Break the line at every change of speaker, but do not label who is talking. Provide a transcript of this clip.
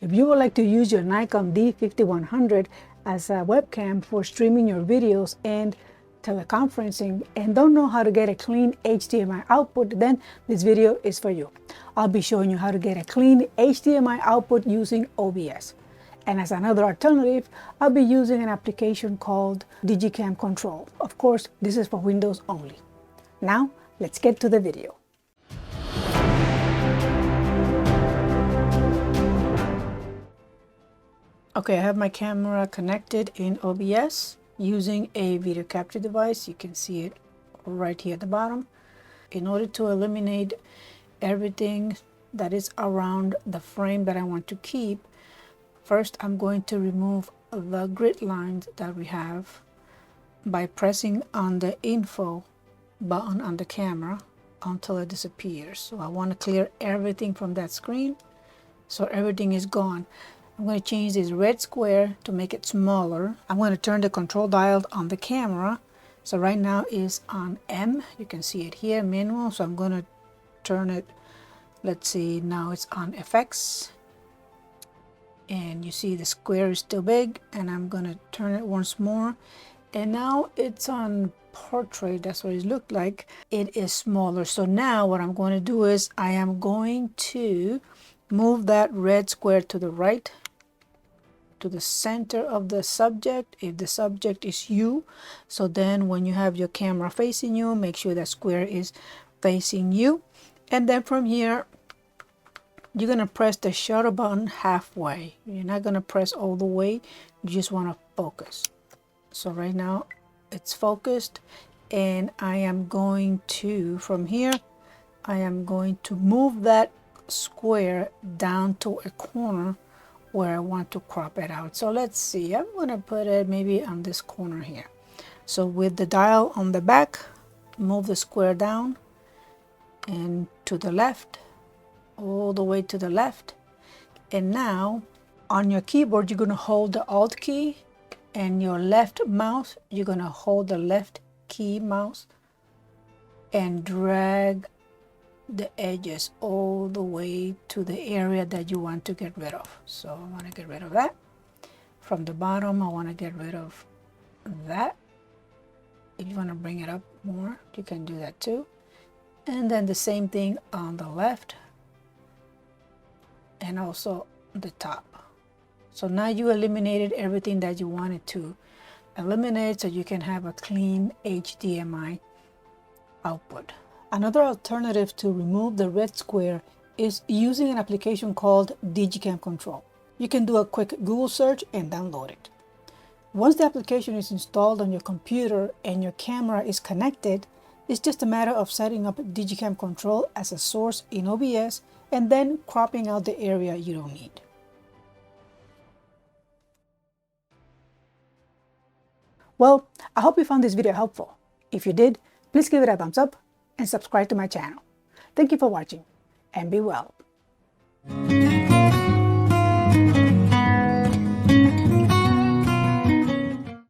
If you would like to use your Nikon D5100 as a webcam for streaming your videos and teleconferencing and don't know how to get a clean HDMI output, then this video is for you. I'll be showing you how to get a clean HDMI output using OBS. And as another alternative, I'll be using an application called digiCamControl. Of course, this is for Windows only. Now, let's get to the video. Okay, I have my camera connected in OBS using a video capture device. You can see it right here at the bottom. In order to eliminate everything that is around the frame that I want to keep, first I'm going to remove the grid lines that we have by pressing on the info button on the camera until it disappears. So I want to clear everything from that screen so everything is gone. I'm going to change this red square to make it smaller. I'm going to turn the control dial on the camera. So right now is on M. You can see it here, manual. So I'm going to turn it, let's see, now it's on FX. And you see the square is still big, and I'm going to turn it once more. And now it's on portrait. That's what it looked like. It is smaller. So now what I'm going to do is I am going to move that red square to the right, to the center of the subject. If the subject is you, so then when you have your camera facing you, make sure that square is facing you. And then from here, you're going to press the shutter button halfway. You're not going to press all the way. You just want to focus. So right now it's focused, and I am going to, from here, I am going to move that square down to a corner where I want to crop it out. So let's see, I'm going to put it maybe on this corner here. So with the dial on the back, move the square down and to the left, all the way to the left. And now on your keyboard, you're going to hold the Alt key, and your left mouse, you're going to hold the left key mouse and drag the edges all the way to the area that you want to get rid of. So I want to get rid of that. From the bottom, I want to get rid of that. If you want to bring it up more, you can do that too. And then the same thing on the left and also the top. So now you eliminated everything that you wanted to eliminate, so you can have a clean HDMI output. Another alternative to remove the red square is using an application called digiCamControl. You can do a quick Google search and download it. Once the application is installed on your computer and your camera is connected, it's just a matter of setting up digiCamControl as a source in OBS and then cropping out the area you don't need. Well, I hope you found this video helpful. If you did, please give it a thumbs up and subscribe to my channel. Thank you for watching, and be well.